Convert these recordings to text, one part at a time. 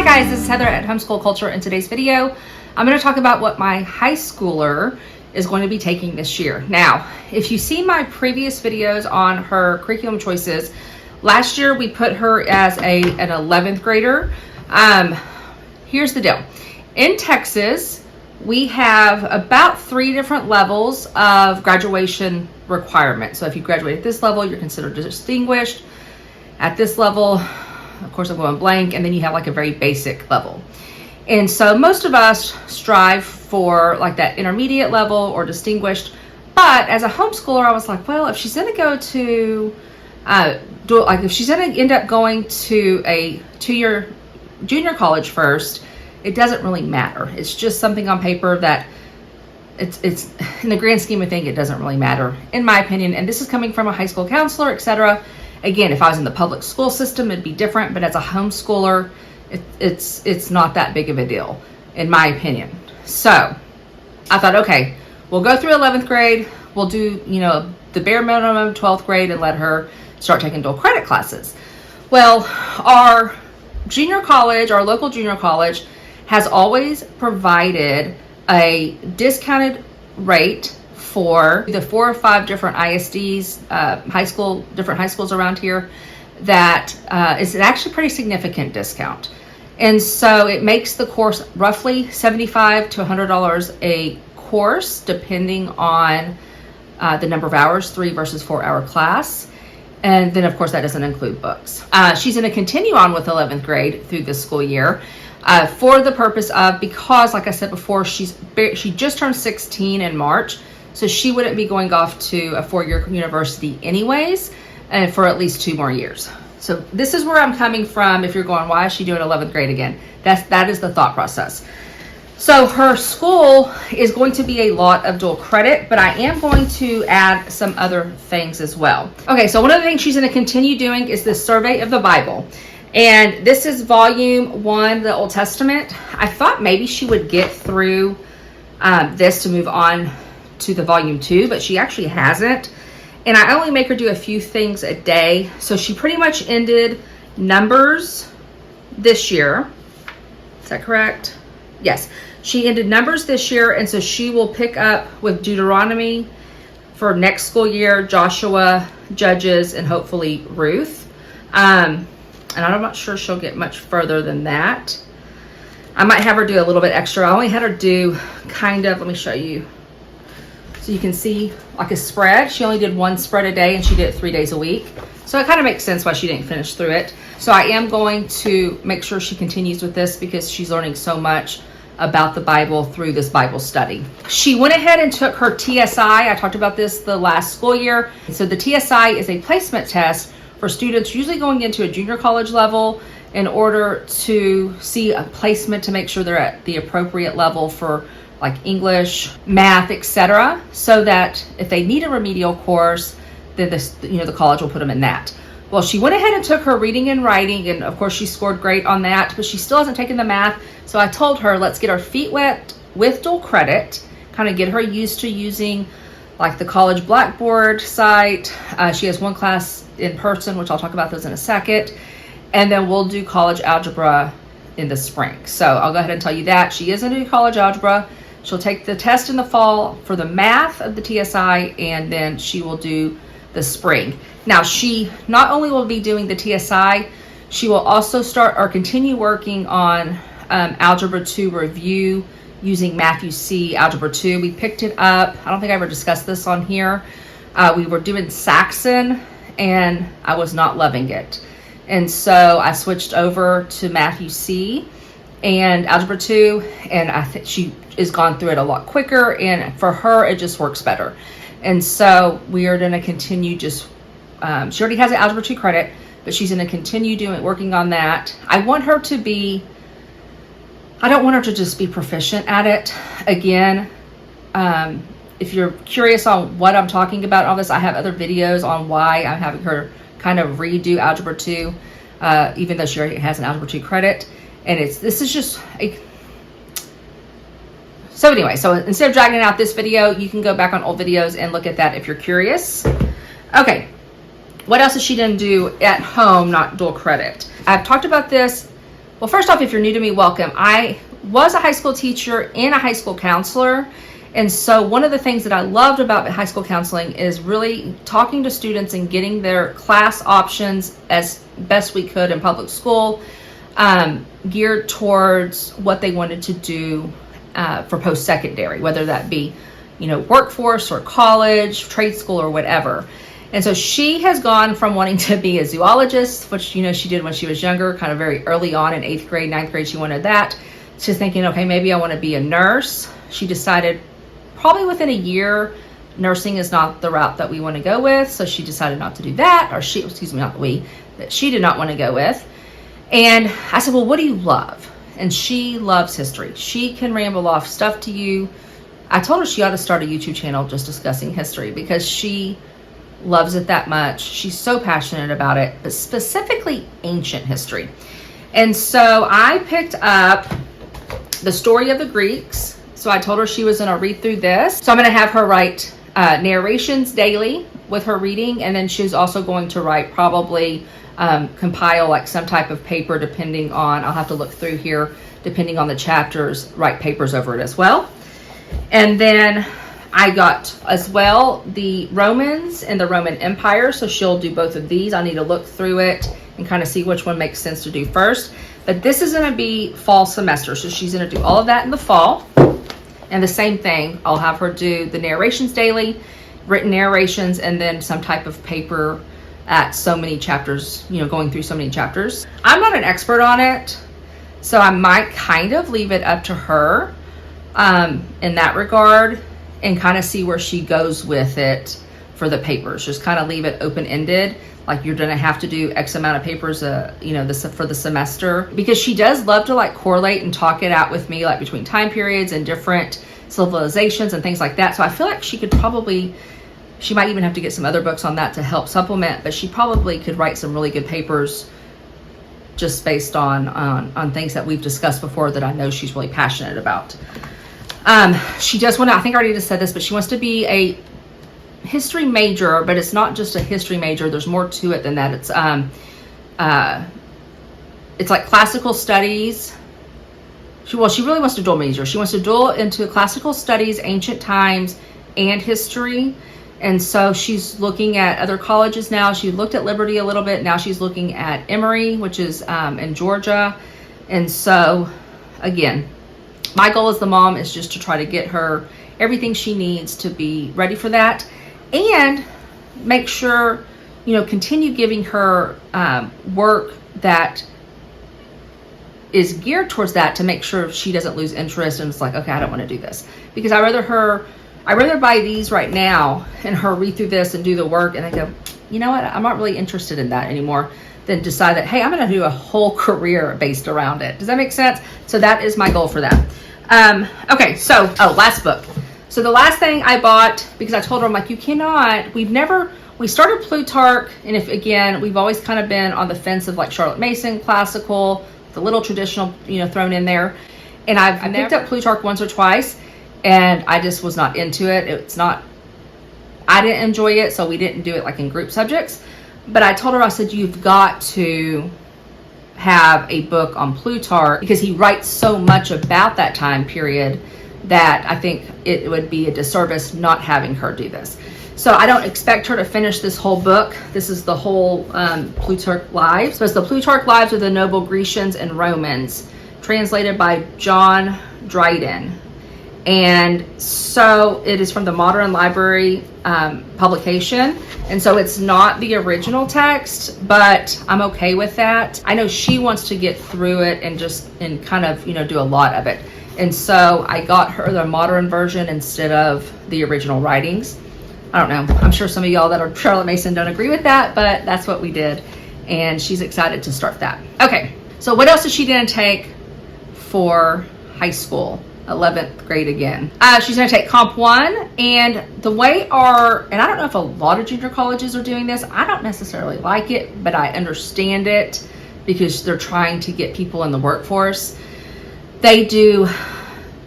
guys, this is Heather at Homeschool Culture. In today's video, I'm going to talk about what my high schooler is going to be taking this year. Now, if you see my previous videos on her curriculum choices, last year we put her as an 11th grader. Here's the deal. In Texas, we have about 3 different levels of graduation requirements. So if you graduate at this level, you're considered distinguished. At this level, of course, I'm going blank, and then you have like a very basic level. And so most of us strive for like that intermediate level or distinguished. But as a homeschooler, I was like, well, if she's going to go to, if she's going to end up going to a 2-year junior college first, it doesn't really matter. It's just something on paper that it's in the grand scheme of things, it doesn't really matter, in my opinion. And this is coming from a high school counselor, etc. Again, if I was in the public school system, it'd be different, but as a homeschooler, it's not that big of a deal, in my opinion. So I thought, okay, we'll go through 11th grade. We'll do, the bare minimum 12th grade and let her start taking dual credit classes. Well, our local junior college has always provided a discounted rate for the 4 or 5 different ISDs, different high schools around here, that is actually pretty significant discount. And so it makes the course roughly $75 to $100 a course, depending on the number of hours, 3 versus 4 hour class. And then of course that doesn't include books. She's going to continue on with 11th grade through this school year for the purpose of, because like I said before, she just turned 16 in March. So she wouldn't be going off to a 4-year university anyways, and for at least 2 more years. So this is where I'm coming from. If you're going, why is she doing 11th grade again? That is the thought process. So her school is going to be a lot of dual credit, but I am going to add some other things as well. Okay, so one of the things she's going to continue doing is the survey of the Bible. And this is volume 1, the Old Testament. I thought maybe she would get through this to move on to the volume 2, but she actually hasn't. And I only make her do a few things a day. So she pretty much ended Numbers this year. Is that correct? Yes. She ended Numbers this year, and so she will pick up with Deuteronomy for next school year, Joshua, Judges, and hopefully Ruth. And I'm not sure she'll get much further than that. I might have her do a little bit extra. I only had her do kind of, let me show you. So you can see like a spread. She only did 1 spread a day, and she did it 3 days a week. So it kind of makes sense why she didn't finish through it. So I am going to make sure she continues with this because she's learning so much about the Bible through this Bible study. She went ahead and took her TSI. I talked about this the last school year. So the TSI is a placement test for students usually going into a junior college level in order to see a placement to make sure they're at the appropriate level for like English, math, etc. So that if they need a remedial course, then the college will put them in that. Well, she went ahead and took her reading and writing, and of course she scored great on that, but she still hasn't taken the math. So I told her, let's get her feet wet with dual credit, kind of get her used to using like the college Blackboard site. She has 1 class in person, which I'll talk about those in a second. And then we'll do college algebra in the spring. So I'll go ahead and tell you that. She is going to do college algebra. She'll take the test in the fall for the math of the TSI, and then she will do the spring. Now, she not only will be doing the TSI, she will also start or continue working on Algebra 2 review using Matthew C. Algebra 2. We picked it up. I don't think I ever discussed this on here. We were doing Saxon, and I was not loving it. And so I switched over to Matthew C. and Algebra 2, and I think she has gone through it a lot quicker, and for her it just works better. And so we are going to continue she already has an Algebra 2 credit, but she's going to continue working on that. I don't want her to just be proficient at it. Again, if you're curious on what I'm talking about, all this, I have other videos on why I'm having her kind of redo Algebra 2, even though she already has an Algebra 2 credit. And this is just so anyway, so instead of dragging out this video, you can go back on old videos and look at that if you're curious. Okay, what else is she going to do at home, not dual credit? I've talked about this Well, first off, if you're new to me, welcome. I was a high school teacher and a high school counselor. And so one of the things that I loved about high school counseling is really talking to students and getting their class options as best we could in public school, geared towards what they wanted to do for post-secondary, whether that be, workforce or college, trade school or whatever. And so she has gone from wanting to be a zoologist, which, she did when she was younger, kind of very early on in 8th grade, 9th grade, she wanted that, to thinking, okay, maybe I want to be a nurse. She decided probably within a year, nursing is not the route that we want to go with. So she decided not to do that, or that she did not want to go with. And I said, well, what do you love? And she loves history. She can ramble off stuff to you. I told her she ought to start a YouTube channel just discussing history because she loves it that much. She's so passionate about it, but specifically ancient history. And so I picked up The Story of the Greeks. So I told her she was going to read through this. So I'm going to have her write narrations daily with her reading. And then she's also going to write probably compile like some type of paper depending on, I'll have to look through here, depending on the chapters, write papers over it as well. And then I got as well the Romans and the Roman Empire. So she'll do both of these. I need to look through it and kind of see which one makes sense to do first. But this is going to be fall semester. So she's going to do all of that in the fall. And the same thing, I'll have her do the narrations daily, written narrations, and then some type of paper at so many chapters, going through so many chapters. I'm not an expert on it, so I might kind of leave it up to her in that regard and kind of see where she goes with it for the papers. Just kind of leave it open-ended. Like you're going to have to do X amount of papers, for the semester, because she does love to like correlate and talk it out with me, like between time periods and different civilizations and things like that. So I feel like she might even have to get some other books on that to help supplement, but she probably could write some really good papers just based on things that we've discussed before that I know she's really passionate about. She does want to, I think I already just said this, but she wants to be a history major, but it's not just a history major. There's more to it than that. It's like classical studies. She really wants to dual major. She wants to dual into classical studies, ancient times, and history. And so she's looking at other colleges now. She looked at Liberty a little bit. Now she's looking at Emory, which is in Georgia. And so, again, my goal as the mom is just to try to get her everything she needs to be ready for that. And make sure, continue giving her work that is geared towards that to make sure she doesn't lose interest and it's like, okay, I don't want to do this. Because I'd rather buy these right now and her read through this and do the work and I go, you know what, I'm not really interested in that anymore, than decide that, hey, I'm going to do a whole career based around it. Does that make sense? So that is my goal for that. Okay, so, last book. So the last thing I bought, because I told her, I'm like, we started Plutarch, and we've always kind of been on the fence of like Charlotte Mason, classical, the little traditional, thrown in there. And I picked up Plutarch once or twice, and I just was not into it. I didn't enjoy it, so we didn't do it like in group subjects. But I told her, I said, you've got to have a book on Plutarch because he writes so much about that time period that I think it would be a disservice not having her do this. So I don't expect her to finish this whole book. This is the whole Plutarch Lives. So it's the Plutarch Lives of the Noble Grecians and Romans, translated by John Dryden. And so it is from the Modern Library publication. And so it's not the original text, but I'm okay with that. I know she wants to get through it and kind of, do a lot of it. And so I got her the modern version instead of the original writings. I don't know. I'm sure some of y'all that are Charlotte Mason don't agree with that, but that's what we did. And she's excited to start that. Okay, so what else is she going to take for high school? 11th grade again. She's going to take Comp 1, and the way and I don't know if a lot of junior colleges are doing this. I don't necessarily like it, but I understand it because they're trying to get people in the workforce. They do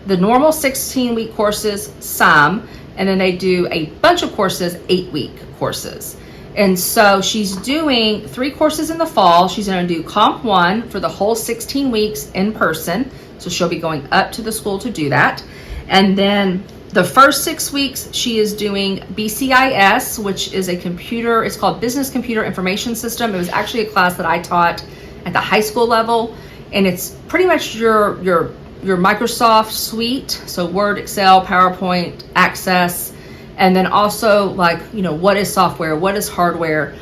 the normal 16-week courses, some, and then they do a bunch of courses, 8-week courses. And so she's doing 3 courses in the fall. She's going to do Comp 1 for the whole 16 weeks in person. So she'll be going up to the school to do that. And then the first 6 weeks, she is doing BCIS, which is a computer, it's called Business Computer Information System. It was actually a class that I taught at the high school level. And it's pretty much your Microsoft suite. So Word, Excel, PowerPoint, Access. And then also like, what is software? What is hardware?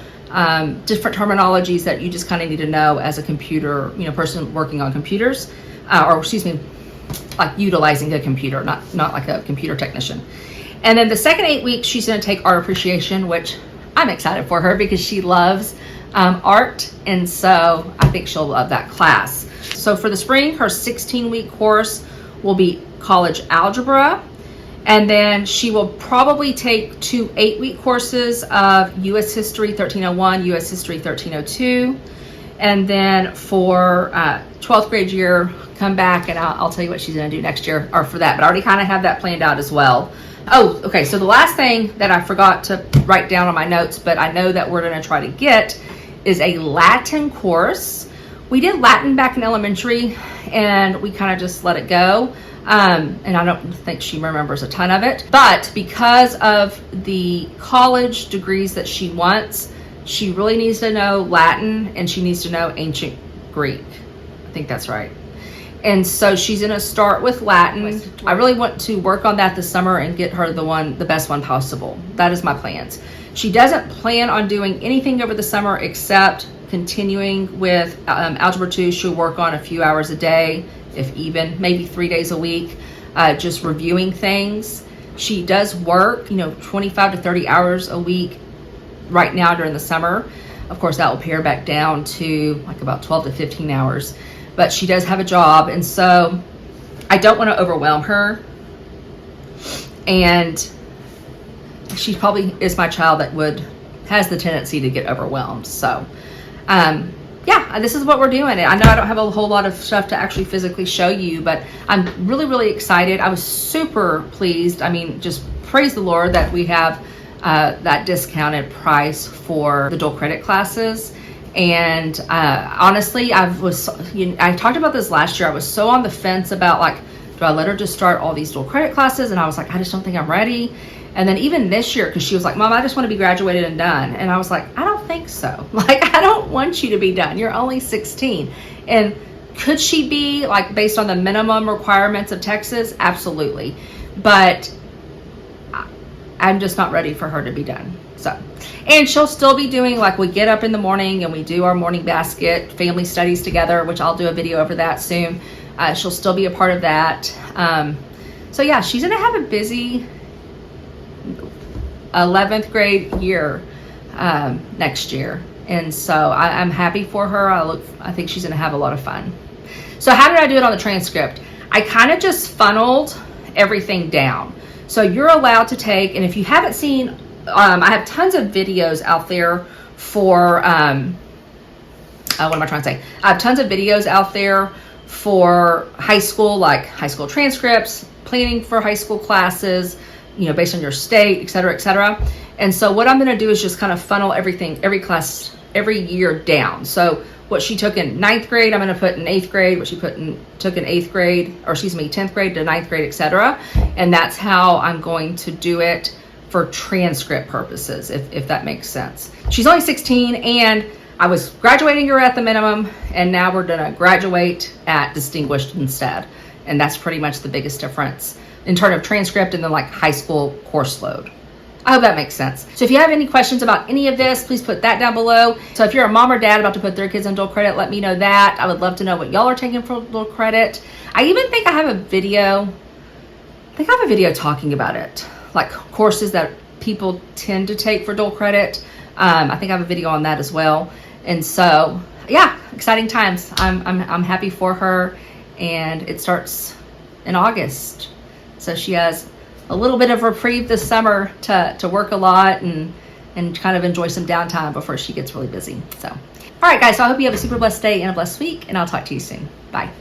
Different terminologies that you just kind of need to know as a computer, person working on computers, like utilizing a computer, not like a computer technician. And then the second 8 weeks, she's going to take art appreciation, which I'm excited for her because she loves art. And so I think she'll love that class. So for the spring, her 16-week course will be college algebra. And then she will probably take 2 8-week courses of U.S. History 1301, U.S. History 1302. And then for 12th grade year, come back and I'll tell you what she's going to do next year or for that. But I already kind of have that planned out as well. Oh, okay. So the last thing that I forgot to write down on my notes, but I know that we're going to try to get, is a Latin course. We did Latin back in elementary and we kind of just let it go. And I don't think she remembers a ton of it, but because of the college degrees that she wants, she really needs to know Latin and she needs to know ancient Greek. I think that's right. And so she's going to start with Latin. I really want to work on that this summer and get her the best one possible. That is my plans. She doesn't plan on doing anything over the summer except continuing with Algebra 2. She'll work on a few hours a day, if even, maybe 3 days a week, just reviewing things. She does work, 25 to 30 hours a week right now during the summer. Of course, that will pare back down to like about 12 to 15 hours. But she does have a job, and so I don't want to overwhelm her. And she probably is my child that has the tendency to get overwhelmed. So, yeah, this is what we're doing. I know I don't have a whole lot of stuff to actually physically show you, but I'm really, really excited. I was super pleased. I mean, just praise the Lord that we have that discounted price for the dual credit classes. And honestly, I talked about this last year. I was so on the fence about like, do I let her just start all these dual credit classes? And I was like, I just don't think I'm ready. And then even this year, because she was like, Mom, I just want to be graduated and done. And I was like, I don't think so. Like, I don't want you to be done. You're only 16. And could she be, like, based on the minimum requirements of Texas? Absolutely. But I'm just not ready for her to be done. So, and she'll still be doing, like, we get up in the morning and we do our morning basket family studies together, which I'll do a video over that soon. She'll still be a part of that. So yeah, she's going to have a busy 11th grade year next year. And so I'm happy for her. I think she's going to have a lot of fun. So how did I do it on the transcript? I kind of just funneled everything down. So you're allowed to take, and if you haven't seen, I have tons of videos out there for, what am I trying to say? I have tons of videos out there for high school, like high school transcripts, planning for high school classes, based on your state, et cetera, et cetera. And so what I'm going to do is just kind of funnel everything, every class, every year down. So what she took in 9th grade, I'm going to put in 8th grade, what she took in 8th grade, 10th grade to 9th grade, et cetera. And that's how I'm going to do it for transcript purposes, if that makes sense. She's only 16, and I was graduating her at the minimum, and now we're going to graduate at distinguished instead. And that's pretty much the biggest difference in terms of transcript and then like high school course load. I hope that makes sense. So if you have any questions about any of this, please put that down below. So if you're a mom or dad about to put their kids on dual credit, let me know that. I would love to know what y'all are taking for dual credit. I even think I have a video. Talking about it, like courses that people tend to take for dual credit. I think I have a video on that as well. And so yeah, exciting times. I'm happy for her, and it starts in August. So she has a little bit of reprieve this summer to work a lot and kind of enjoy some downtime before she gets really busy. So, all right, guys, so I hope you have a super blessed day and a blessed week, and I'll talk to you soon. Bye.